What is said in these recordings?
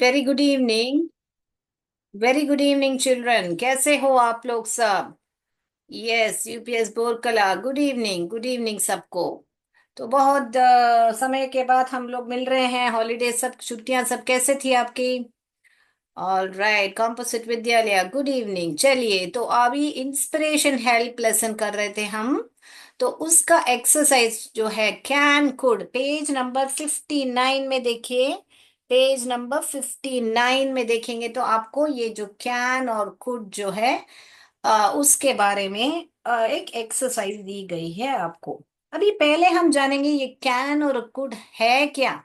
Very good evening. Very good evening children, कैसे हो आप लोग सब? Yes, UPS Borkala, good evening, good evening सबको। तो बहुत समय के बाद हम लोग मिल रहे हैं। हॉलीडे सब, छुट्टियां सब कैसे थी आपकी? ऑल राइट, कॉम्पोजिट विद्यालय, गुड इवनिंग। चलिए, तो अभी इंस्पिरेशन हेल्प लेसन कर रहे थे हम। तो उसका एक्सरसाइज जो है कैन कुड, पेज नंबर 59 में देखिए। पेज नंबर 59 में देखेंगे तो आपको ये जो कैन और कुड जो है उसके बारे में एक एक्सरसाइज दी गई है आपको। अभी पहले हम जानेंगे ये कैन और कुड है क्या।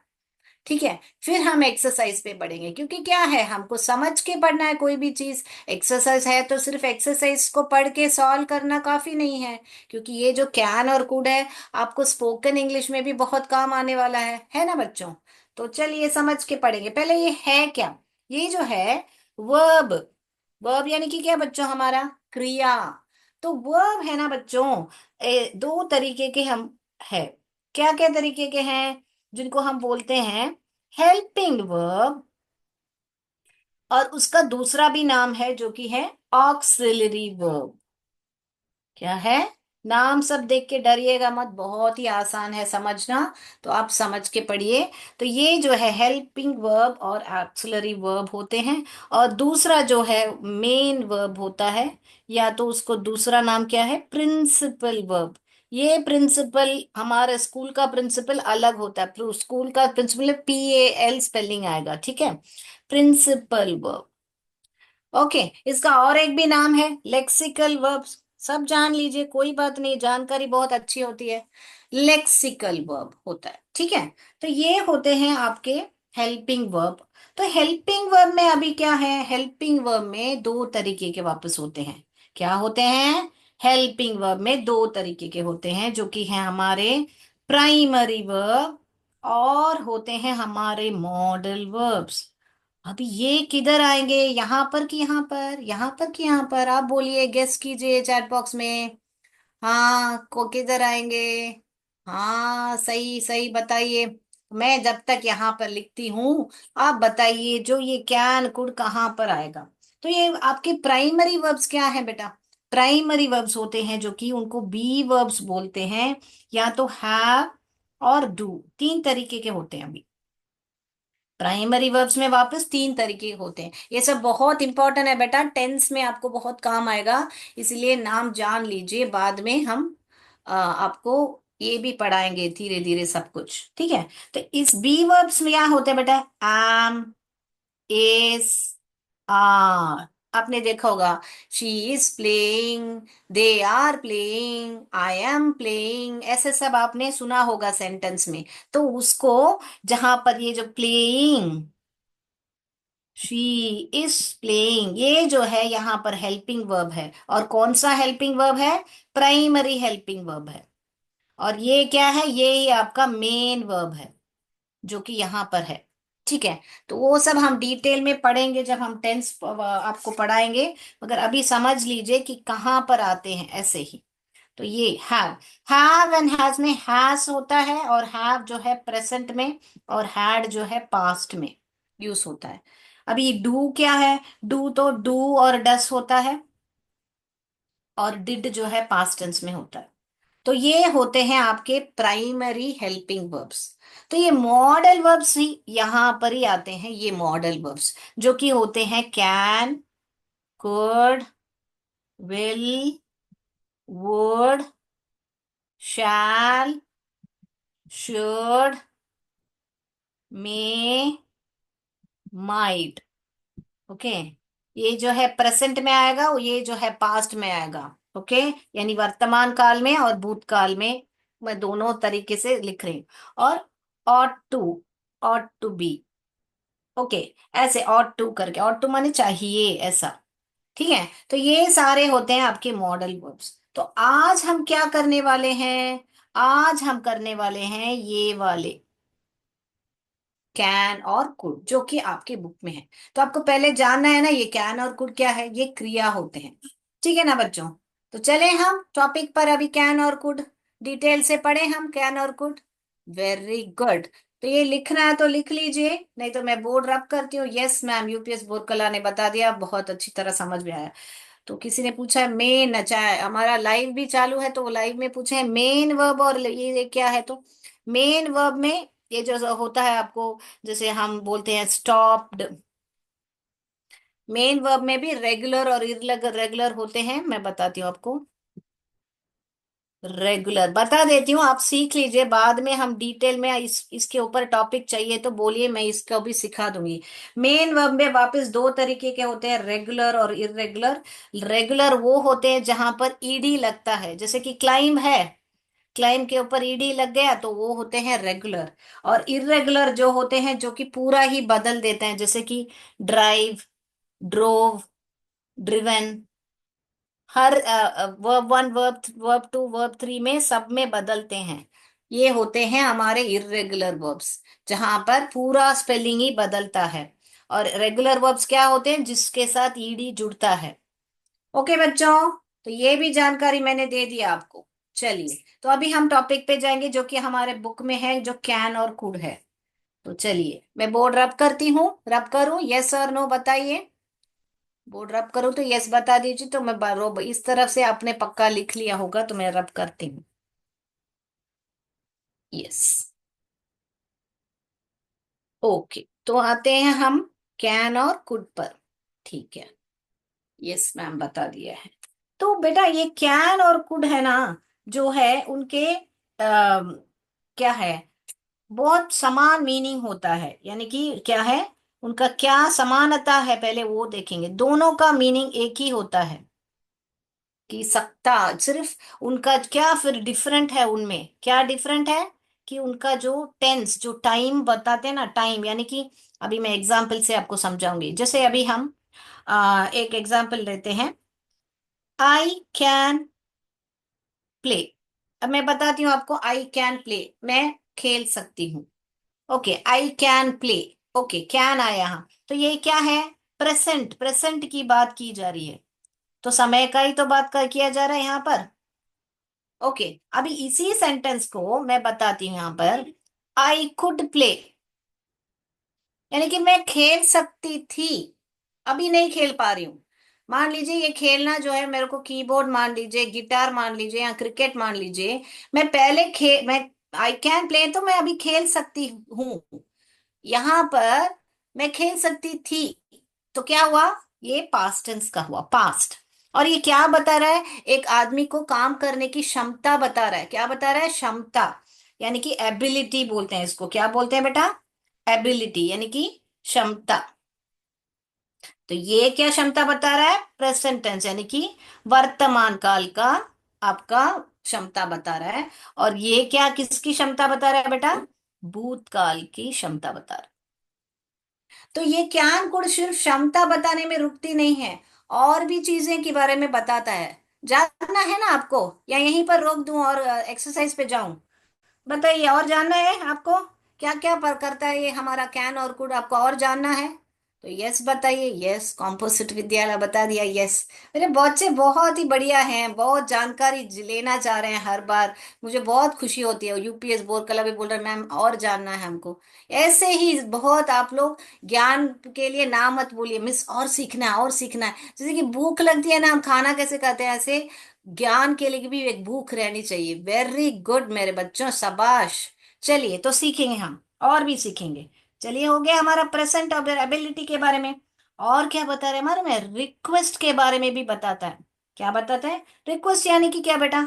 ठीक है, फिर हम एक्सरसाइज पे बढ़ेंगे, क्योंकि क्या है, हमको समझ के पढ़ना है कोई भी चीज। एक्सरसाइज है तो सिर्फ एक्सरसाइज को पढ़ के सॉल्व करना काफी नहीं है। क्योंकि ये जो कैन और कुड है, आपको स्पोकन इंग्लिश में भी बहुत काम आने वाला है ना बच्चों? तो चलिए समझ के पढ़ेंगे। पहले ये है क्या? ये जो है वर्ब। वर्ब यानी कि क्या बच्चों? हमारा क्रिया। तो वर्ब है ना बच्चों, दो तरीके के हम है। क्या क्या तरीके के हैं? जिनको हम बोलते हैं हेल्पिंग वर्ब, और उसका दूसरा भी नाम है जो कि है ऑक्सिलरी वर्ब। क्या है? नाम सब देख के डरिएगा मत, बहुत ही आसान है समझना। तो आप समझ के पढ़िए। तो ये जो है हेल्पिंग वर्ब और ऑक्सिलरी वर्ब होते हैं। और दूसरा जो है मेन वर्ब होता है, या तो उसको दूसरा नाम क्या है, प्रिंसिपल वर्ब। ये प्रिंसिपल, हमारे स्कूल का प्रिंसिपल अलग होता है। स्कूल का प्रिंसिपल PAL स्पेलिंग आएगा, ठीक है? Principal verb. ओके, इसका और एक भी नाम है लेक्सिकल वर्ब्स। सब जान लीजिए, कोई बात नहीं, जानकारी बहुत अच्छी होती है। लेक्सिकल वर्ब होता है, ठीक है? तो ये होते हैं आपके हेल्पिंग वर्ब। तो हेल्पिंग वर्ब में अभी क्या है, हेल्पिंग वर्ब में दो तरीके के वापस होते हैं। क्या होते हैं? हेल्पिंग वर्ब में दो तरीके के होते हैं, जो कि हैं हमारे प्राइमरी वर्ब और होते हैं हमारे मॉडल वर्ब्स। अभी ये किधर आएंगे, यहाँ पर कि यहाँ पर, यहाँ पर कि यहाँ पर? आप बोलिए, गेस कीजिए चैट बॉक्स में। हाँ, को किधर आएंगे? हाँ, सही सही बताइए। मैं जब तक यहाँ पर लिखती हूँ, आप बताइए जो ये कैन कुड कहाँ पर आएगा। तो ये आपके प्राइमरी वर्ब्स क्या है बेटा? प्राइमरी वर्ब्स होते हैं जो कि उनको बी वर्ब्स बोलते हैं, या तो हैव और डू, तीन तरीके के होते हैं। अभी प्राइमरी वर्ब्स में वापस तीन तरीके होते हैं। ये सब बहुत इंपॉर्टेंट है बेटा, टेंस में आपको बहुत काम आएगा। इसलिए नाम जान लीजिए, बाद में हम आपको ये भी पढ़ाएंगे धीरे धीरे सब कुछ, ठीक है? तो इस बी वर्ब्स में क्या होता है बेटा? Am, is, are. आपने देखा होगा, she is playing, they are playing, I am playing, ऐसे सब आपने सुना होगा सेंटेंस में। तो उसको, जहां पर ये जो प्लेइंग, शी इज प्लेइंग, ये जो है यहाँ पर हेल्पिंग वर्ब है। और कौन सा हेल्पिंग वर्ब है? प्राइमरी हेल्पिंग वर्ब है। और ये क्या है? ये ही आपका मेन वर्ब है, जो कि यहाँ पर है, ठीक है? तो वो सब हम डिटेल में पढ़ेंगे जब हम टेंस आपको पढ़ाएंगे। मगर अभी समझ लीजिए कि कहाँ पर आते हैं ऐसे ही। तो ये हैव एंड हैज में हैज होता है, और हैव जो है प्रेजेंट में, और हैड जो है पास्ट में यूज होता है। अभी डू क्या है? डू तो डू और डस होता है, और डिड जो है पास्ट टेंस में होता है। तो ये होते हैं आपके प्राइमरी हेल्पिंग वर्ब्स। तो ये मॉडल वर्ब्स ही यहाँ पर ही आते हैं, ये मॉडल वर्ब्स जो कि होते हैं can, could, will, would, shall, should, may, might. Okay, ये जो है प्रेजेंट में आएगा, और ये जो है पास्ट में आएगा। ओके, यानी वर्तमान काल में और भूतकाल में, मैं दोनों तरीके से लिख रही हूँ। और ought to, ought to be. Okay, ऐसे ought टू करके, ought टू माने चाहिए ऐसा, ठीक है? तो ये सारे होते हैं आपके मॉडल वर्ब्स। तो आज हम क्या करने वाले हैं? आज हम करने वाले हैं ये वाले कैन और कुड, जो कि आपके बुक में है। तो आपको पहले जानना है ना, ये कैन और कुड क्या है? ये क्रिया होते हैं, ठीक है ना बच्चों? तो चले हम टॉपिक पर। अभी कैन और कुड डिटेल से पढ़े हम, कैन और कुड। Very good. तो ये लिखना है तो लिख लीजिए, नहीं तो मैं बोर्ड रब करती हूँ। यस मैम, यूपीएस बोर्ड कला ने बता दिया, बहुत अच्छी तरह समझ में आया। तो किसी ने पूछा है मेन, अच्छा हमारा लाइव भी चालू है, तो लाइव में पूछे हैं मेन वर्ब और ये क्या है। तो मेन वर्ब में ये जो होता है आपको, जैसे हम बोलते हैं स्टॉप्ड, मेन वर्ब में भी रेगुलर और इरेगुलर रेगुलर होते हैं, मैं बताती हूँ आपको। रेगुलर बता देती हूँ, आप सीख लीजिए, बाद में हम डिटेल में इसके ऊपर टॉपिक चाहिए तो बोलिए, मैं इसको भी सिखा दूंगी। मेन वर्ब में वापस दो तरीके के होते हैं, रेगुलर और इरेगुलर। रेगुलर वो होते हैं जहां पर ईडी लगता है, जैसे कि क्लाइम है, क्लाइम के ऊपर ईडी लग गया तो वो होते हैं रेगुलर। और इरेगुलर जो होते हैं जो कि पूरा ही बदल देते हैं, जैसे कि ड्राइव, ड्रोव, ड्रिवन, हर verb one, verb verb two, verb three में सब में बदलते हैं। ये होते हैं हमारे इर्रेगुलर वर्ब्स, जहां पर पूरा स्पेलिंग ही बदलता है। और रेगुलर वर्ब्स क्या होते हैं, जिसके साथ ईडी जुड़ता है। ओके बच्चों, तो ये भी जानकारी मैंने दे दिया आपको। चलिए, तो अभी हम टॉपिक पे जाएंगे जो कि हमारे बुक में है, जो कैन और कुड है। तो चलिए, मैं बोर्ड रब करती हूँ, रब करूँ, यस और नो बताइए। बोर्ड रब करूँ तो यस बता दीजिए, तो मैं बरोबर इस तरफ से आपने पक्का लिख लिया होगा, तो मैं रब करती हूँ, यस। ओके, तो आते हैं हम कैन और कुड पर। ठीक है, यस मैम बता दिया है। तो बेटा ये कैन और कुड है ना, जो है उनके क्या है, बहुत समान मीनिंग होता है, यानी कि क्या है, उनका क्या समानता है, पहले वो देखेंगे। दोनों का मीनिंग एक ही होता है कि सकता, सिर्फ उनका क्या फिर डिफरेंट है, उनमें क्या डिफरेंट है कि उनका जो टेंस, जो टाइम बताते हैं ना, टाइम यानी कि, अभी मैं एग्जाम्पल से आपको समझाऊंगी। जैसे अभी हम एक एग्जाम्पल लेते हैं, आई कैन प्ले। अब मैं बताती हूँ आपको, आई कैन प्ले, मैं खेल सकती हूँ। Okay, I can play, okay can आया यहाँ, तो ये क्या है, प्रेजेंट, प्रेजेंट की बात की जा रही है, तो समय का ही तो बात कर किया जा रहा है यहाँ पर। ओके, अभी इसी सेंटेंस को मैं बताती हूँ यहाँ पर, आई कुड प्ले, यानी कि मैं खेल सकती थी, अभी नहीं खेल पा रही हूँ। मान लीजिए ये खेलना जो है, मेरे को कीबोर्ड मान लीजिए, गिटार मान लीजिए, या क्रिकेट मान लीजिए, मैं आई कैन प्ले, तो मैं अभी खेल सकती हूँ। यहाँ पर मैं खेल सकती थी, तो क्या हुआ, ये पास्ट टेंस का हुआ, पास्ट। और ये क्या बता रहा है, एक आदमी को काम करने की क्षमता बता रहा है, क्या बता रहा है, क्षमता, यानी कि एबिलिटी बोलते हैं इसको, क्या बोलते हैं बेटा, एबिलिटी यानी कि क्षमता। तो ये क्या क्षमता बता रहा है, प्रेजेंट टेंस यानी कि वर्तमान काल का आपका क्षमता बता रहा है। और ये क्या, किसकी क्षमता बता रहा है बेटा, भूतकाल की क्षमता बता रहा है। तो ये ज्ञान गुण सिर्फ क्षमता बताने में रुकती नहीं है, और भी चीजें के बारे में बताता है। जानना है ना आपको, या यहीं पर रोक दूं और एक्सरसाइज पे जाऊं, बताइए, और जानना है आपको, क्या क्या पर करता है ये हमारा कैन और कुड, आपको और जानना है तो यस बताइए। यस, कॉम्पोजिट विद्यालय बता दिया, यस। मेरे बच्चे बहुत ही बढ़िया हैं, बहुत जानकारी लेना चाह रहे हैं हर बार, मुझे बहुत खुशी होती है। यूपीएस बोर्ड कला भी बोल रहे हैं मैम और जानना है हमको। ऐसे ही बहुत आप लोग ज्ञान के लिए ना मत बोलिए, मिस और सीखना है और सीखना है, जैसे कि भूख लगती है ना, हम खाना कैसे खाते हैं, ऐसे ज्ञान के लिए भी एक भूख रहनी चाहिए। वेरी गुड मेरे बच्चों, शाबाश। चलिए, तो सीखेंगे हम, और भी सीखेंगे। चलिए, हो गया हमारा प्रेजेंट और एबिलिटी के बारे में। और क्या बता रहे हैं हमारे में, रिक्वेस्ट के बारे में भी बताता है। क्या बताता है, रिक्वेस्ट यानी कि क्या बेटा,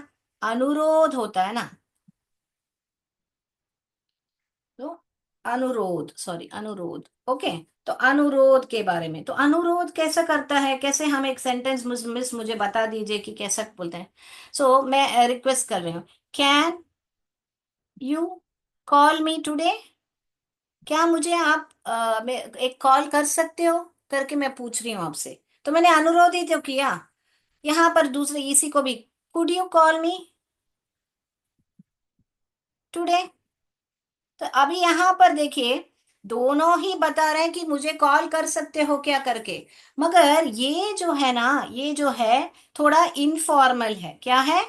अनुरोध होता है ना, तो अनुरोध, सॉरी अनुरोध, ओके। तो अनुरोध के बारे में, तो अनुरोध कैसा करता है, कैसे हम एक सेंटेंस, मिस मुझे बता दीजिए कि कैसा बोलते हैं। सो मैं रिक्वेस्ट कर रही हूँ, can you call me today, क्या मुझे आप एक कॉल कर सकते हो, करके मैं पूछ रही हूँ आपसे, तो मैंने अनुरोध ही तो किया। यहाँ पर दूसरे इसी को भी, could you call me today, तो अभी यहाँ पर देखिए, दोनों ही बता रहे हैं कि मुझे कॉल कर सकते हो क्या करके, मगर ये जो है ना, ये जो है थोड़ा इनफॉर्मल है, क्या है,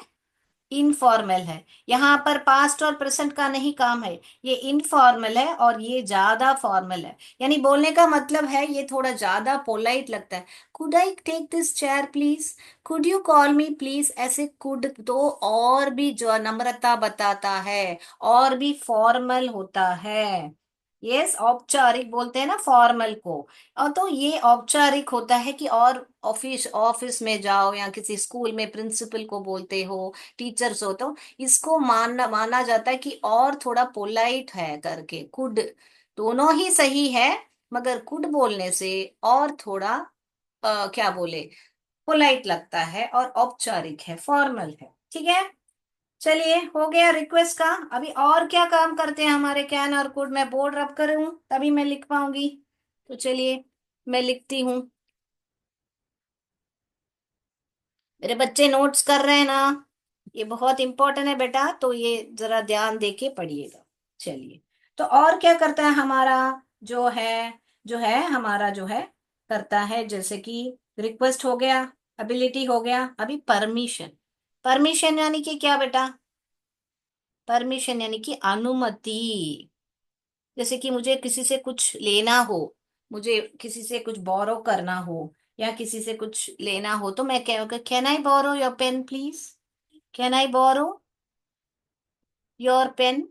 इनफॉर्मल है। यहाँ पर पास्ट और प्रेजेंट का नहीं काम है, ये इनफॉर्मल है और ये ज्यादा फॉर्मल है। यानी बोलने का मतलब है ये थोड़ा ज्यादा पोलाइट लगता है। Could I take this chair please, could you call me please, ऐसे कुड तो और भी जो नम्रता बताता है, और भी फॉर्मल होता है। यस, औपचारिक बोलते हैं ना फॉर्मल को। और तो ये औपचारिक होता है कि और ऑफिस ऑफिस में जाओ या किसी स्कूल में प्रिंसिपल को बोलते हो, टीचर्स हो, तो इसको मानना माना जाता है कि और थोड़ा पोलाइट है करके कुड। दोनों ही सही है, मगर कुड बोलने से और थोड़ा क्या बोले, पोलाइट लगता है और औपचारिक है, फॉर्मल है। ठीक है, चलिए हो गया रिक्वेस्ट का। अभी और क्या काम करते हैं हमारे कैन और कुड, मैं बोर्ड रब करूं तभी मैं लिख पाऊंगी। तो चलिए मैं लिखती हूँ। मेरे बच्चे नोट्स कर रहे हैं ना, ये बहुत इंपॉर्टेंट है बेटा, तो ये जरा ध्यान देके पढ़िएगा। चलिए, तो और क्या करता है हमारा जो है, जो है हमारा जो है करता है, जैसे कि रिक्वेस्ट हो गया, एबिलिटी हो गया, अभी परमिशन। परमिशन यानी कि क्या बेटा? परमिशन यानी कि अनुमति। जैसे कि मुझे किसी से कुछ लेना हो, मुझे किसी से कुछ बोरो करना हो, या किसी से कुछ लेना हो, तो मैं क्या, can I borrow your pen please, can I borrow your pen,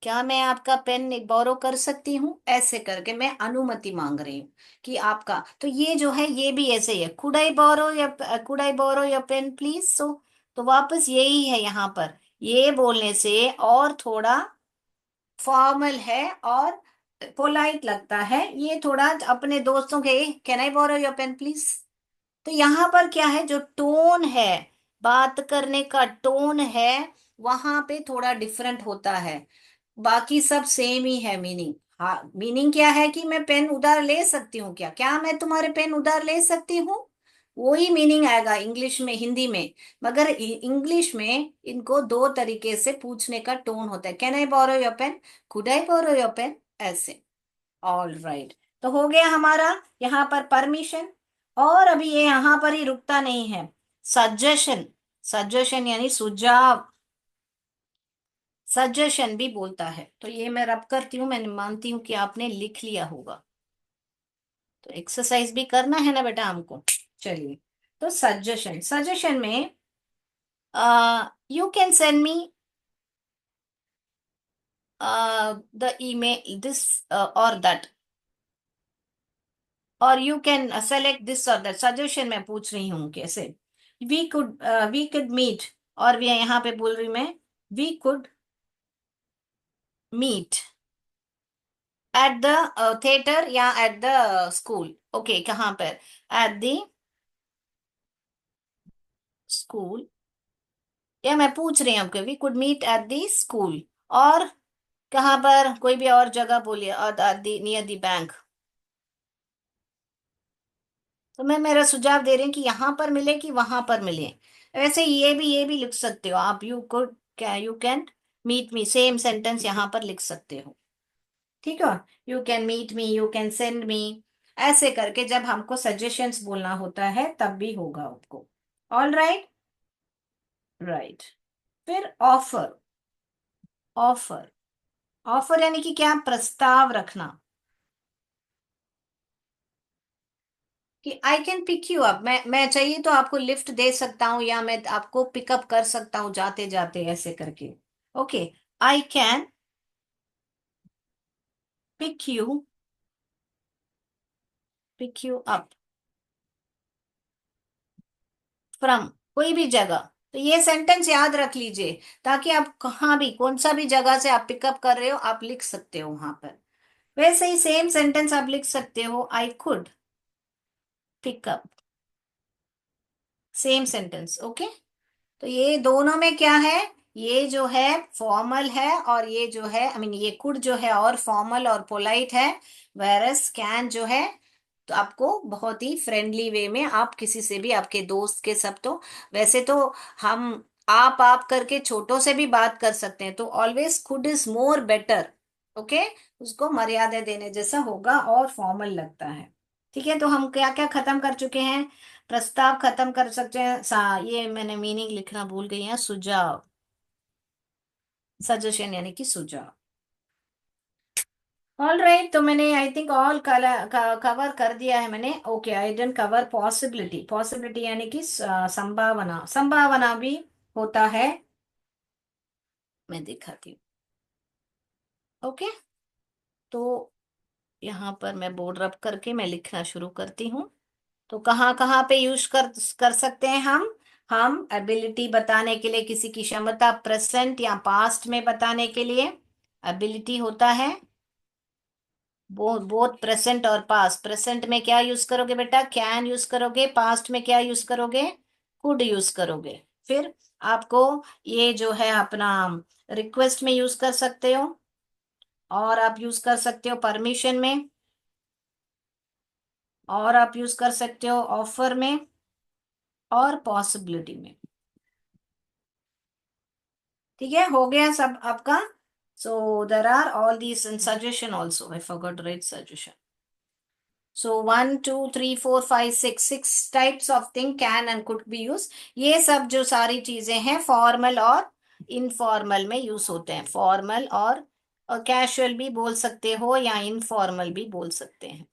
क्या मैं आपका पेन बोरो कर सकती हूँ, ऐसे करके मैं अनुमति मांग रही हूँ कि आपका। तो ये जो है ये भी ऐसे ही है, कुड आई बोरो या could I borrow your pen please. So तो वापस यही है यहाँ पर, ये बोलने से और थोड़ा फॉर्मल है और पोलाइट लगता है। ये थोड़ा अपने दोस्तों के, can I borrow your pen please. तो यहाँ पर क्या है, जो टोन है, बात करने का टोन है, वहां पे थोड़ा डिफरेंट होता है। बाकी सब सेम ही है मीनिंग। हाँ, मीनिंग क्या है कि मैं पेन उधार ले सकती हूँ, क्या क्या मैं तुम्हारे पेन उधार ले सकती हूँ, वही मीनिंग आएगा इंग्लिश में, हिंदी में। मगर इंग्लिश में इनको दो तरीके से पूछने का टोन होता है, can I borrow your pen, could I borrow your pen, ऐसे। ऑल राइट, तो हो गया हमारा यहाँ पर परमिशन। और अभी ये यहाँ पर ही रुकता नहीं है, सजेशन। सजेशन यानी सुझाव, सजेशन भी बोलता है। तो ये मैं रब करती हूँ, मैं मानती हूँ कि आपने लिख लिया होगा। तो एक्सरसाइज भी करना है ना बेटा हमको। चलिए, तो सजेशन, सजेशन में you can send me the email this और दैट, और यू कैन सेलेक्ट दिस और दैट। सजेशन में पूछ रही हूँ कैसे, वी कुड मीट, और भी यहाँ पे बोल रही मैं, we could meet at the theatre या एट द स्कूल। ओके, कहाँ पर? एट द स्कूल, या मैं पूछ रही हूँ कि we could meet at the school, और कहाँ पर, कोई भी और जगह बोलिए, और at the near the bank. तो मैं मेरा सुझाव दे रही हूँ कि यहाँ पर मिले कि वहां पर मिले। वैसे ये भी लिख सकते हो आप, यू कुड, क्या, you can meet me, same sentence यहाँ पर लिख सकते हो। ठीक है, you can meet me, you can send me, ऐसे करके जब हमको सजेशंस बोलना होता है तब भी होगा आपको। All right, right. Offer offer, offer, ऑफर यानी कि क्या, प्रस्ताव रखना। कि I can pick you up, मैं चाहिए तो आपको लिफ्ट दे सकता हूँ, या मैं आपको पिकअप कर सकता हूँ जाते जाते, ऐसे करके। Okay, I can pick you, pick you up from, कोई भी जगह। तो ये सेंटेंस याद रख लीजिए, ताकि आप कहाँ भी, कौन सा भी जगह से आप पिकअप कर रहे हो, आप लिख सकते हो वहां पर। वैसे ही सेम सेंटेंस आप लिख सकते हो, I could pickup, same sentence. Okay, तो ये दोनों में क्या है, ये जो है फॉर्मल है, और ये जो है, आई मीन ये कुड जो है और फॉर्मल और पोलाइट है। वेरस कैन जो है, तो आपको बहुत ही फ्रेंडली वे में आप किसी से भी, आपके दोस्त के सब, तो वैसे तो हम आप करके छोटों से भी बात कर सकते हैं, तो always could is more better. Okay, उसको मर्यादा देने जैसा होगा और फॉर्मल लगता है। ठीक है, तो हम क्या क्या खत्म कर चुके हैं? प्रस्ताव खत्म कर सकते हैं, ये मैंने मीनिंग लिखना भूल गई है, सुझाव, सजेशन यानी कि सुझाव। ऑल राइट, तो मैंने आई थिंक ऑल कवर कर दिया है मैंने। ओके, आई डेंट कवर पॉसिबिलिटी। पॉसिबिलिटी यानी कि संभावना, संभावना भी होता है। मैं दिखाती हूँ। ओके, तो यहाँ पर मैं बोर्ड रब करके मैं लिखना शुरू करती हूँ। तो कहाँ कहाँ पे यूज कर सकते हैं हम एबिलिटी बताने के लिए, किसी की क्षमता प्रेजेंट या पास्ट में बताने के लिए एबिलिटी होता है। बोथ प्रेजेंट और पास्ट। प्रेजेंट में क्या यूज करोगे बेटा? कैन यूज करोगे। पास्ट में क्या यूज करोगे? कुड यूज करोगे। फिर आपको ये जो है अपना रिक्वेस्ट में यूज कर सकते हो, और आप यूज कर सकते हो परमिशन में, और आप यूज कर सकते हो ऑफर में, और पॉसिबिलिटी में। ठीक है, हो गया सब आपका। So there are all these in suggestion also, I forgot right suggestion. So 1 2 3 4 5 6 types of thing can and could be use. ये सब जो सारी चीजें हैं फॉर्मल और इनफॉर्मल में यूज होते हैं। फॉर्मल और कैजुअल भी बोल सकते हो या इनफॉर्मल भी बोल सकते हैं।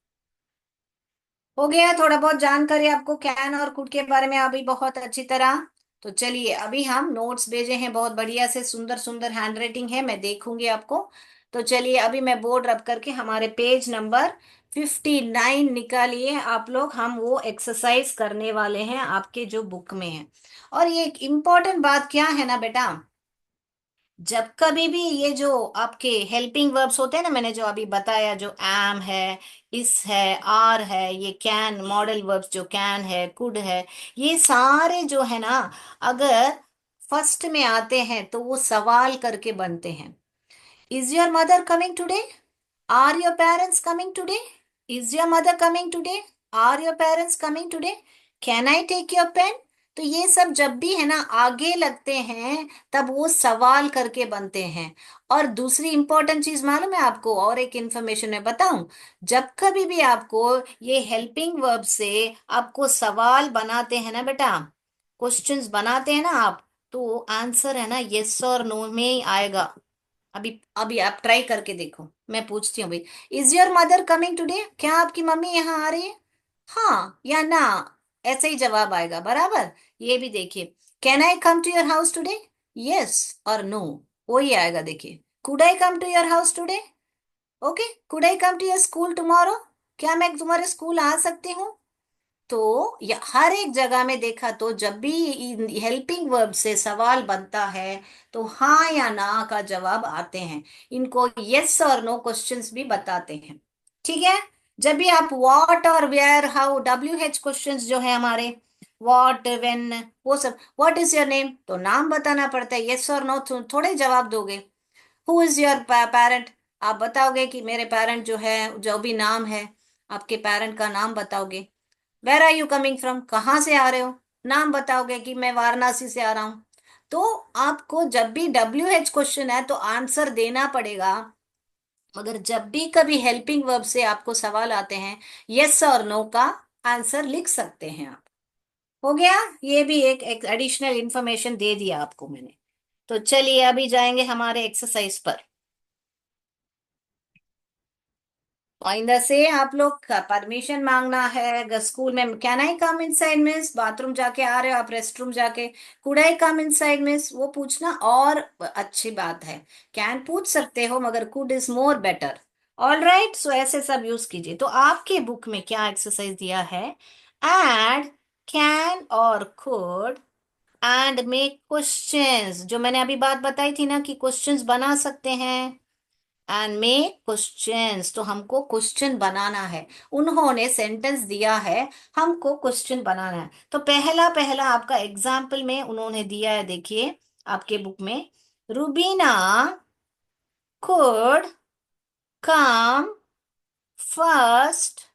हो गया थोड़ा बहुत जानकारी आपको कैन और कुड के बारे में अभी बहुत अच्छी तरह। तो चलिए, अभी हम नोट्स भेजे हैं बहुत बढ़िया से, सुंदर सुंदर हैंड राइटिंग है, मैं देखूंगी आपको। तो चलिए, अभी मैं बोर्ड रब करके हमारे पेज नंबर 59 निकालिए आप लोग। हम वो एक्सरसाइज करने वाले हैं आपके जो बुक में है। और ये एक इम्पॉर्टेंट बात क्या है ना बेटा, जब कभी भी ये जो आपके हेल्पिंग वर्ब्स होते हैं ना, मैंने जो अभी बताया, जो एम है, इस है, आर है, ये कैन, मॉडल वर्ब्स जो कैन है, कुड है, ये सारे जो है ना, अगर फर्स्ट में आते हैं तो वो सवाल करके बनते हैं। Is your mother coming today? Are your parents coming today? Is your mother coming today? Are your parents coming today? Can I take your pen? तो ये सब जब भी है ना आगे लगते हैं, तब वो सवाल करके बनते हैं। और दूसरी इंपॉर्टेंट चीज मालूम है आपको, और एक इंफॉर्मेशन मैं बताऊं, जब कभी भी आपको ये हेल्पिंग वर्ब से आपको सवाल बनाते हैं ना बेटा, क्वेश्चंस बनाते हैं ना आप, तो आंसर है ना यस और नो में ही आएगा। अभी अभी आप ट्राई करके देखो, मैं पूछती हूँ भाई, is your mother coming today? क्या आपकी मम्मी यहाँ आ रही है? हाँ या ना, ऐसे ही जवाब आएगा बराबर। ये भी देखिए, can I come to your house today? Yes और नो, वही आएगा। देखिए, could I come to your house today? Okay, could I come to your school tomorrow? क्या मैं तुम्हारे स्कूल आ सकती हूँ? तो हर एक जगह में देखा तो जब भी हेल्पिंग वर्ब से सवाल बनता है, तो हाँ या ना का जवाब आते हैं। इनको यस और नो क्वेश्चंस भी बताते हैं। ठीक है, जब भी आप व्हाट और वेयर हाउ WH क्वेश्चंस जो है हमारे, व्हाट व्हेन, वो सब, व्हाट इज योर नेम, तो नाम बताना पड़ता है। यस और नो थोड़े जवाब दोगे। हु इज योर पेरेंट, आप बताओगे कि मेरे पेरेंट जो है, जो भी नाम है, आपके पेरेंट का नाम बताओगे। Where are you coming from, कहाँ से आ रहे हो, नाम बताओगे कि मैं वाराणसी से आ रहा हूं। तो आपको जब भी WH क्वेश्चन है तो आंसर देना पड़ेगा। मगर जब भी कभी हेल्पिंग वर्ब से आपको सवाल आते हैं, यस और नो का आंसर लिख सकते हैं आप। हो गया, ये भी एक एडिशनल इंफॉर्मेशन दे दिया आपको मैंने। तो चलिए, अभी जाएंगे हमारे एक्सरसाइज पर। आइंदा से आप लोग का परमिशन मांगना है। अगर स्कूल में can I come inside miss, bathroom जाके आ रहे हो आप, रेस्ट रूम जाके, could I come inside miss, वो पूछना और अच्छी बात है। कैन पूछ सकते हो मगर could is more better. All right, so ऐसे सब यूज कीजिए। तो आपके बुक में क्या एक्सरसाइज दिया है? एड कैन और कुड एंड मेक क्वेश्चंस, जो मैंने अभी बात बताई थी ना कि क्वेश्चंस बना सकते हैं। एंड मेक क्वेश्चंस, तो हमको क्वेश्चन बनाना है। उन्होंने सेंटेंस दिया है, हमको क्वेश्चन बनाना है। तो पहला पहला आपका एग्जाम्पल में उन्होंने दिया है, देखिए आपके बुक में, Rubina could come first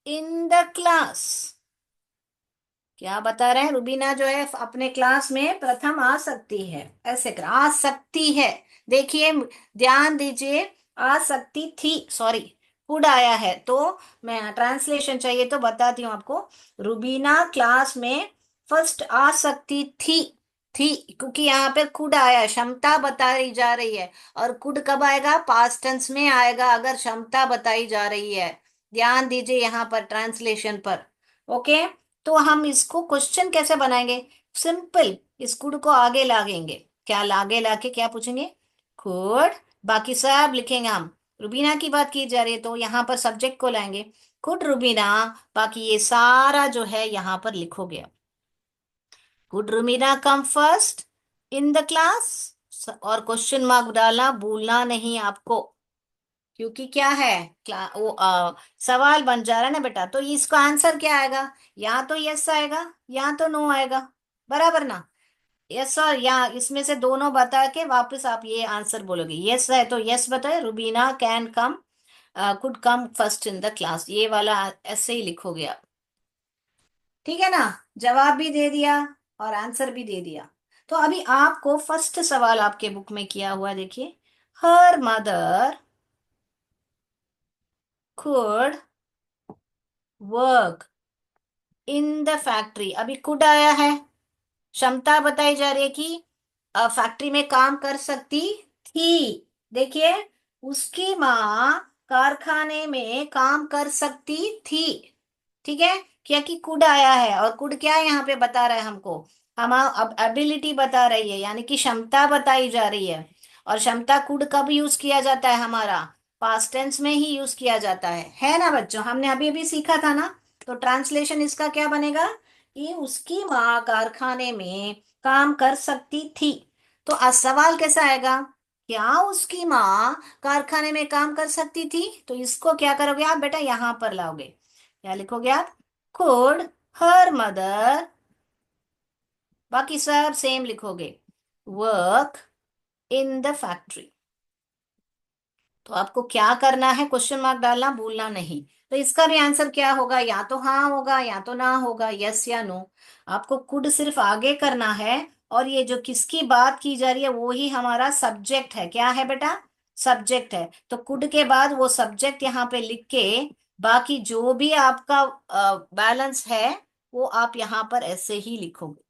in the class। क्या बता रहे हैं? रुबीना जो है अपने क्लास में प्रथम आ सकती है, ऐसे कर, आ सकती है। देखिए, ध्यान दीजिए, आ सकती थी, सॉरी, कुड आया है तो मैं ट्रांसलेशन चाहिए तो बताती हूँ आपको। रुबीना क्लास में फर्स्ट आ सकती थी क्योंकि यहाँ पे कुड आया है, क्षमता बताई जा रही है। और कुड कब आएगा? पास्ट टेंस में आएगा अगर क्षमता बताई जा रही है। ध्यान दीजिए यहाँ पर ट्रांसलेशन पर। ओके। तो हम इसको क्वेश्चन कैसे बनाएंगे? सिंपल, इस कुड को आगे लागेंगे। क्या आगे लाके क्या पूछेंगे? कुड, बाकी सब लिखेंगे हम। रुबीना की बात की जा रही है तो यहाँ पर सब्जेक्ट को लाएंगे, कुड रुबीना। बाकी ये सारा जो है यहाँ पर लिखोगे आप। Could Rubina come first in the class, और क्वेश्चन मार्क डालना भूलना नहीं आपको, क्योंकि क्या है, सवाल बन जा रहा है ना बेटा। तो इसका आंसर क्या आएगा? या तो यस आएगा या तो नो आएगा, बराबर ना? यस और या, इसमें से दोनों बता के वापस आप ये आंसर बोलोगे। यस है तो यस बताए, Rubina can come, could come first in the class, ये वाला ऐसे ही लिखोगे आप। ठीक है ना? जवाब भी दे दिया और आंसर भी दे दिया। तो अभी आपको फर्स्ट सवाल आपके बुक में किया हुआ है, देखिए। Her mother could work in the factory, अभी कुड आया है, क्षमता बताई जा रही है कि फैक्ट्री में काम कर सकती थी। देखिए, उसकी माँ कारखाने में काम कर सकती थी। ठीक है? क्या कि कुड आया है, और कुड क्या है यहाँ पे बता रहा है हमको? हम अब एबिलिटी बता रही है, यानी कि क्षमता बताई जा रही है। और क्षमता कुड कब यूज किया जाता है हमारा? पास्ट टेंस में ही यूज किया जाता है ना बच्चों? हमने अभी अभी सीखा था ना। तो ट्रांसलेशन इसका क्या बनेगा कि उसकी माँ कारखाने में काम कर सकती थी। तो आज सवाल कैसा आएगा? क्या उसकी माँ कारखाने में काम कर सकती थी? तो इसको क्या करोगे आप बेटा? यहां पर लाओगे। क्या लिखोगे आप? कुड हर मदर, बाकी सब सेम लिखोगे, वर्क इन द फैक्ट्री। तो आपको क्या करना है? क्वेश्चन मार्क डालना भूलना नहीं। तो इसका भी आंसर क्या होगा? या तो हाँ होगा या तो ना होगा, यस या नो। आपको कुड सिर्फ आगे करना है, और ये जो किसकी बात की जा रही है वो ही हमारा सब्जेक्ट है। क्या है बेटा? सब्जेक्ट है। तो कुड के बाद वो सब्जेक्ट यहाँ पे लिख के बाकी जो भी आपका बैलेंस है वो आप यहाँ पर ऐसे ही लिखोगे।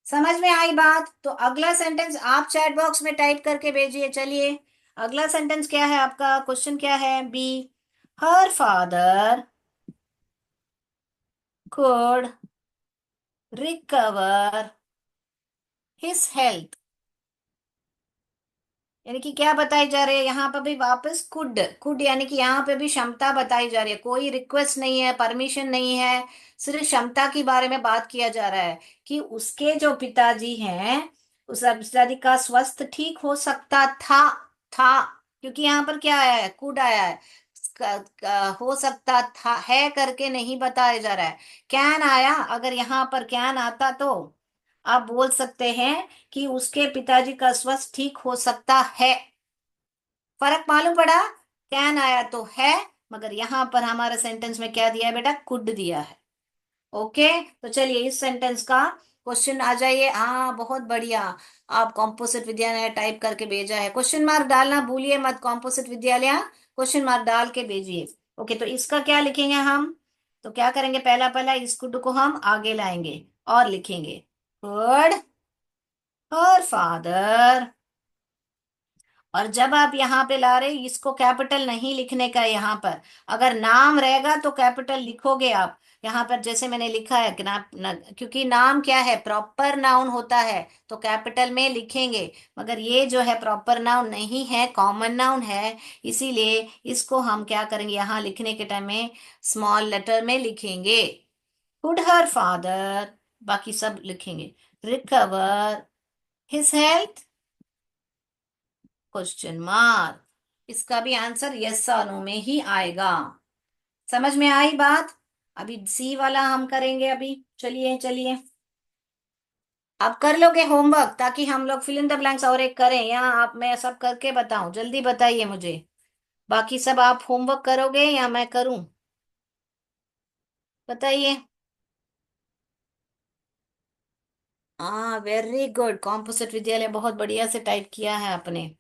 समझ में आई बात? तो अगला सेंटेंस आप चैट बॉक्स में टाइप करके भेजिए। चलिए, अगला सेंटेंस क्या है आपका? क्वेश्चन क्या है? B, her father could recover his health, यानी कि क्या बताई जा रही है यहाँ पर भी? वापस कुड, कुड यानी कि यहाँ पे भी क्षमता बताई जा रही है। कोई रिक्वेस्ट नहीं है, परमिशन नहीं है, सिर्फ क्षमता के बारे में बात किया जा रहा है कि उसके जो पिताजी हैं, उस पिताजी का स्वास्थ्य ठीक हो सकता था। क्योंकि यहाँ पर क्या आया है? कुड आया है। हो सकता था है करके नहीं बताया जा रहा है। कैन आया, अगर यहाँ पर कैन आता तो आप बोल सकते हैं कि उसके पिताजी का स्वास्थ्य ठीक हो सकता है। फर्क मालूम पड़ा? कैन आया तो है, मगर यहां पर हमारे सेंटेंस में क्या दिया है बेटा? कुड दिया है। ओके। तो चलिए इस सेंटेंस का क्वेश्चन आ जाइए। हाँ, बहुत बढ़िया। आप कॉम्पोजिट विद्यालय टाइप करके भेजा है। क्वेश्चन मार्क डालना भूलिए मत, कॉम्पोजिट विद्यालय क्वेश्चन मार्क डाल के भेजिए। ओके, तो इसका क्या लिखेंगे हम? तो क्या करेंगे? पहला पहला इस कुड को हम आगे लाएंगे और लिखेंगे गुड हर फादर। और जब आप यहाँ पे ला रहे, इसको कैपिटल नहीं लिखने का है यहाँ पर। अगर नाम रहेगा तो कैपिटल लिखोगे आप। यहाँ पर जैसे मैंने लिखा है कि क्योंकि नाम क्या है? प्रॉपर नाउन होता है तो कैपिटल में लिखेंगे। मगर ये जो है प्रॉपर नाउन नहीं है, कॉमन नाउन है। इसीलिए इसको हम क्या करेंगे? यहाँ लिखने के टाइम में स्मॉल लेटर में लिखेंगे। कुड हर फादर, बाकी सब लिखेंगे, recover his health, question mark. इसका भी आंसर यस और नो में ही आएगा। समझ में आई बात? अभी सी वाला हम करेंगे अभी। चलिए चलिए, आप कर लोगे होमवर्क ताकि हम लोग फिल इन द ब्लैंक्स और एक करें, या आप मैं सब करके बताऊं? जल्दी बताइए मुझे। बाकी सब आप होमवर्क करोगे या मैं करूं? बताइए। हाँ, वेरी गुड। कॉम्पोजिट विद्यालय बहुत बढ़िया से टाइप किया है आपने।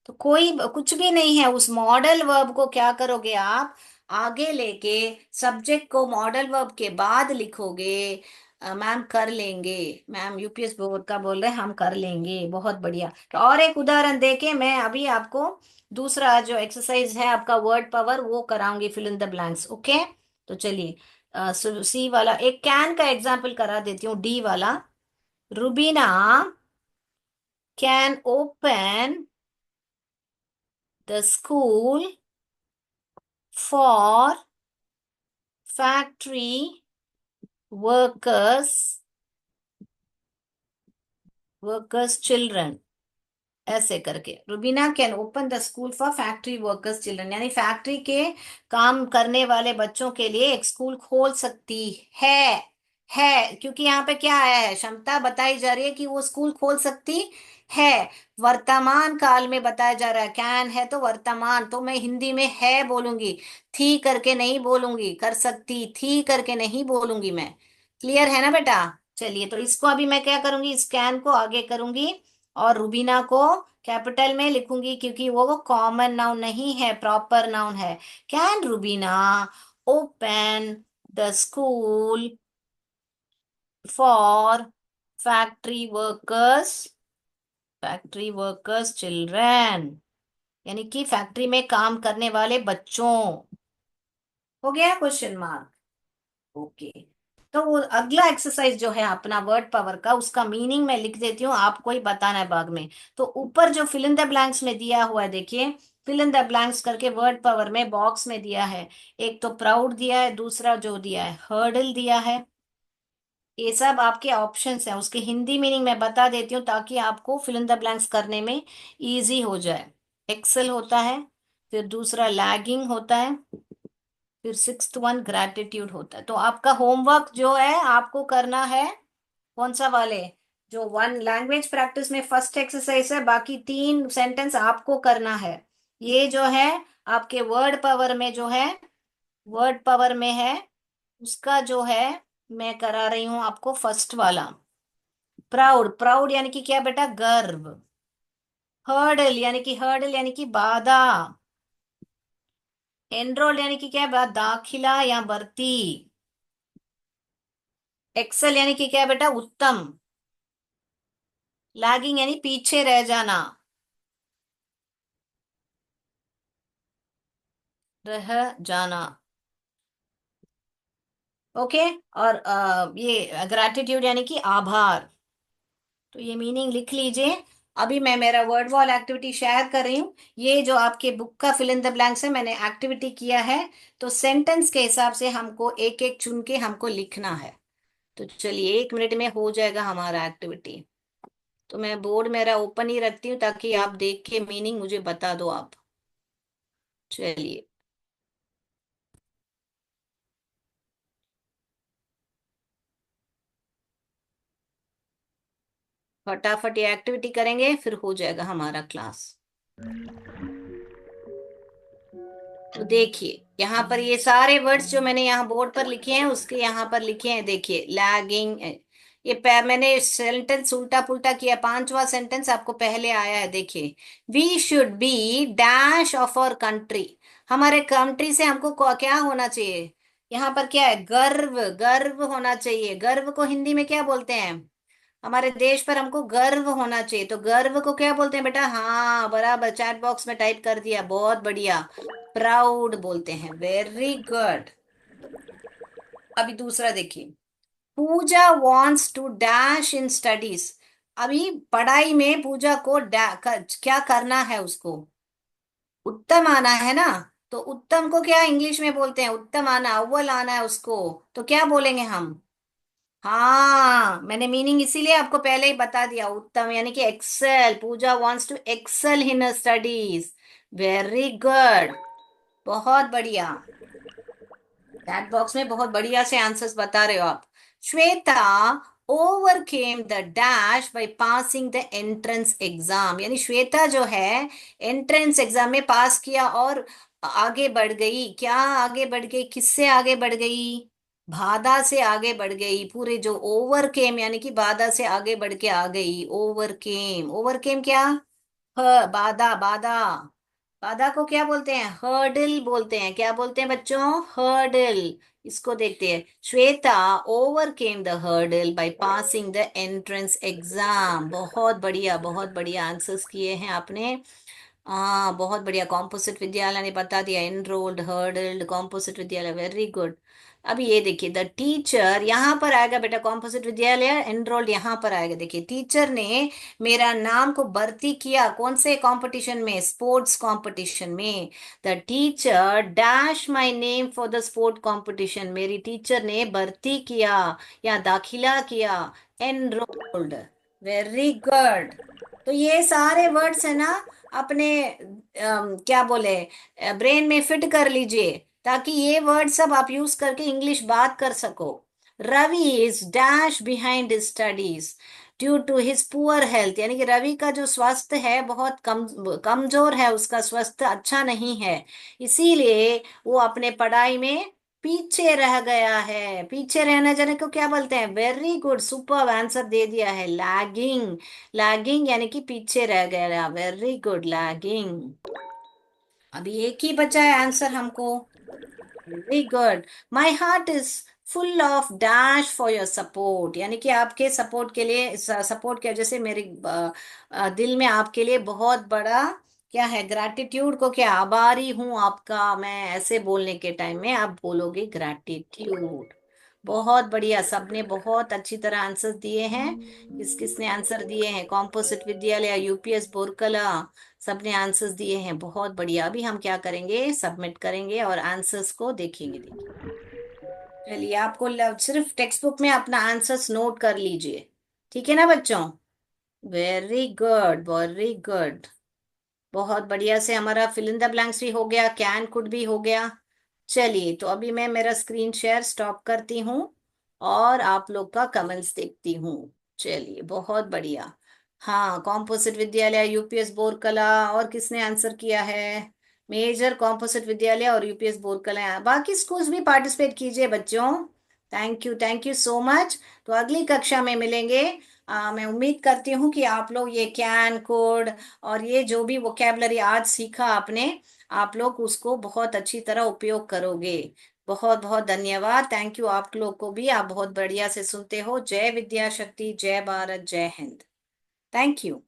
तो कोई कुछ भी नहीं है, उस मॉडल वर्ब को क्या करोगे आप, आगे लेके सब्जेक्ट को मॉडल वर्ब के बाद लिखोगे। मैम कर लेंगे, मैम यूपीएस बोर्ड का बोल रहे हैं हम कर लेंगे, बहुत बढ़िया। तो और एक उदाहरण देके मैं अभी आपको दूसरा जो एक्सरसाइज है आपका वर्ड पावर वो कराऊंगी, fill in the blanks. Okay, तो चलिए सी वाला एक कैन का एग्जाम्पल करा देती हूँ, डी वाला। Rubina can open the school for factory workers children, ऐसे करके Rubina can open the school for factory workers children, यानी फैक्ट्री के काम करने वाले बच्चों के लिए एक स्कूल खोल सकती है है क्योंकि यहाँ पे क्या आया है, क्षमता बताई जा रही है कि वो स्कूल खोल सकती है। वर्तमान काल में बताया जा रहा है, कैन है तो वर्तमान, तो मैं हिंदी में है बोलूंगी, थी करके नहीं बोलूंगी, कर सकती थी करके नहीं बोलूंगी मैं। क्लियर है ना बेटा? चलिए, तो इसको अभी मैं क्या करूंगी, इस कैन को आगे करूंगी और रुबीना को कैपिटल में लिखूंगी क्योंकि वो कॉमन नाउन नहीं है, प्रॉपर नाउन है। Can Rubina open the school for factory workers, factory workers children, यानी कि फैक्ट्री में काम करने वाले बच्चों। हो गया क्वेश्चन मार्क? ओके। तो वो अगला एक्सरसाइज जो है अपना वर्ड पावर का, उसका मीनिंग मैं लिख देती हूँ, आपको ही बताना है बाद में। तो ऊपर जो फिल इन द ब्लैंक्स में दिया हुआ है देखिए, फिल इन द ब्लैंक्स करके वर्ड पावर में बॉक्स में दिया है। एक तो प्राउड दिया है, दूसरा जो दिया है हर्डल दिया है। ये सब आपके ऑप्शंस हैं, उसकी हिंदी मीनिंग मैं बता देती हूँ ताकि आपको फिल इन द ब्लैंक्स करने में इजी हो जाए। एक्सेल होता है, फिर दूसरा लैगिंग होता है, फिर सिक्स्थ वन ग्रैटिट्यूड होता है। तो आपका होमवर्क जो है आपको करना है, कौन सा वाले, जो वन लैंग्वेज प्रैक्टिस में फर्स्ट एक्सरसाइज है, बाकी तीन सेंटेंस आपको करना है। ये जो है आपके वर्ड पावर में जो है, वर्ड पावर में है, उसका जो है मैं करा रही हूं आपको फर्स्ट वाला। प्राउड, प्राउड यानी कि क्या बेटा, गर्व। हर्डल यानी कि बाधा। एनरोल यानी कि क्या है, दाखिला या भर्ती। एक्सेल यानी कि क्या है बेटा, उत्तम। लैगिंग यानी पीछे रह जाना, रह जाना। ओके। और ये ग्रैटिट्यूड यानी कि आभार। तो ये मीनिंग लिख लीजिए। अभी मैं मेरा वर्ड वॉल एक्टिविटी शेयर कर रही हूँ। ये जो आपके बुक का फिल इन द ब्लैंक्स है, मैंने एक्टिविटी किया है। तो सेंटेंस के हिसाब से हमको एक एक चुन के हमको लिखना है। तो चलिए 1 मिनट में हो जाएगा हमारा एक्टिविटी। तो मैं बोर्ड मेरा ओपन ही रखती हूँ ताकि आप देख के मीनिंग मुझे बता दो आप। चलिए, फटाफट ये एक्टिविटी करेंगे फिर हो जाएगा हमारा क्लास। तो देखिए यहाँ पर ये सारे वर्ड्स जो मैंने यहाँ बोर्ड पर लिखे हैं उसके यहाँ पर लिखे हैं, देखिए लैगिंग। ये मैंने सेंटेंस उल्टा पुल्टा किया, पांचवा सेंटेंस आपको पहले आया है, देखिए। We should be dash of our country, हमारे कंट्री से हमको क्या होना चाहिए, यहाँ पर क्या है, गर्व, गर्व होना चाहिए। गर्व को हिंदी में क्या बोलते हैं, हमारे देश पर हमको गर्व होना चाहिए, तो गर्व को क्या बोलते हैं बेटा, हाँ बराबर, चैट बॉक्स में टाइप कर दिया, बहुत बढ़िया। प्राउड बोलते हैं, वेरी गुड। अभी दूसरा देखिए, Pooja wants to dash in studies, अभी पढ़ाई में पूजा को क्या करना है उसको, उत्तम आना है ना। तो उत्तम को क्या इंग्लिश में बोलते हैं, उत्तम आना, अव्वल आना है उसको, तो क्या बोलेंगे हम। हाँ, मैंने मीनिंग इसीलिए आपको पहले ही बता दिया, उत्तम यानी कि excel, Pooja wants to excel in studies. Very good, बहुत बढ़िया। चैट बॉक्स में बहुत बढ़िया से आंसर्स बता रहे हो आप। Shweta overcame the dash by passing the entrance exam, यानी श्वेता जो है एंट्रेंस एग्जाम में पास किया और आगे बढ़ गई, क्या आगे बढ़ गई, किससे आगे बढ़ गई, बाधा से आगे बढ़ गई। पूरे जो ओवरकेम यानी कि बाधा से आगे बढ़ के आ गई, ओवरकेम, ओवरकेम क्या, बाधा बाधा। बाधा को क्या बोलते हैं? हर्डल बोलते हैं। क्या बोलते हैं बच्चों? हर्डल। इसको देखते हैं। Shweta overcame the hurdle by passing the entrance exam. बहुत बढ़िया आंसर्स किए हैं आपने। हाँ बहुत बढ़िया। कॉम्पोजिट विद्यालय ने बता दिया। एनरोल्ड, हर्डल्ड, कॉम्पोजिट विद्यालय, वेरी गुड। अभी ये देखिए, द टीचर यहाँ पर आएगा बेटा। कॉम्पोजिट विद्यालय एनरोल्ड यहाँ पर आएगा। देखिए, टीचर ने मेरा नाम को भर्ती किया कौन से कंपटीशन में? स्पोर्ट्स कंपटीशन में। The teacher dash my name for the sport competition. मेरी टीचर ने भर्ती किया या दाखिला किया। एनरोल्ड। Very good. तो ये सारे वर्ड्स है ना, अपने क्या बोले, ब्रेन में फिट कर लीजिए, ताकि ये वर्ड सब आप यूज करके इंग्लिश बात कर सको। Ravi is dash behind his studies due to his poor health. यानी कि रवि का जो स्वास्थ्य है बहुत कमजोर है, उसका स्वास्थ्य अच्छा नहीं है, इसीलिए वो अपने पढ़ाई में पीछे रह गया है। पीछे रहने जाने को क्या बोलते हैं? वेरी गुड, सुपर आंसर दे दिया है, लैगिंग। लैगिंग यानी कि पीछे रह गया। Very good, lagging. अभी एक ही बचा है आंसर हमको। Very good. My heart is full of dash for your support. यानी कि आपके सपोर्ट के लिए, सपोर्ट की वजह से मेरे दिल में आपके लिए बहुत बड़ा क्या है? ग्रैटिट्यूड को क्या, आभारी हूं आपका मैं। ऐसे बोलने के टाइम में आप बोलोगे ग्रैटिट्यूड। बहुत बढ़िया। सबने बहुत अच्छी तरह आंसर दिए हैं। किस किसने आंसर दिए हैं? कॉम्पोजिट विद्यालय, यूपीएस बोरकला, सबने आंसर्स दिए हैं। बहुत बढ़िया। अभी हम क्या करेंगे? सबमिट करेंगे और आंसर्स को देखेंगे। देखिए, चलिए, आपको सिर्फ टेक्स्ट बुक में अपना आंसर्स नोट कर लीजिए। ठीक है ना बच्चों? Very good, very good. बहुत बढ़िया से हमारा फिल इन द ब्लैंक्स भी हो गया, कैन कुड भी हो गया। चलिए, तो अभी मैं मेरा स्क्रीन शेयर स्टॉप करती हूँ और आप लोग का कमेंट्स देखती हूँ। चलिए, बहुत बढ़िया। हाँ, कॉम्पोजिट विद्यालय, यूपीएस बोरकला, और किसने आंसर किया है? मेजर कॉम्पोजिट विद्यालय और यूपीएस बोरकला। बाकी स्कूल्स भी पार्टिसिपेट कीजिए बच्चों। Thank you so much. तो अगली कक्षा में मिलेंगे। मैं उम्मीद करती हूँ कि आप लोग ये कैन कोड और ये जो भी वोकेबलरी आज सीखा आपने, आप लोग उसको बहुत अच्छी तरह उपयोग करोगे। बहुत बहुत धन्यवाद। थैंक यू आप लोग को भी। आप बहुत बढ़िया से सुनते हो। जय विद्या शक्ति, जय भारत, जय हिंद। Thank you.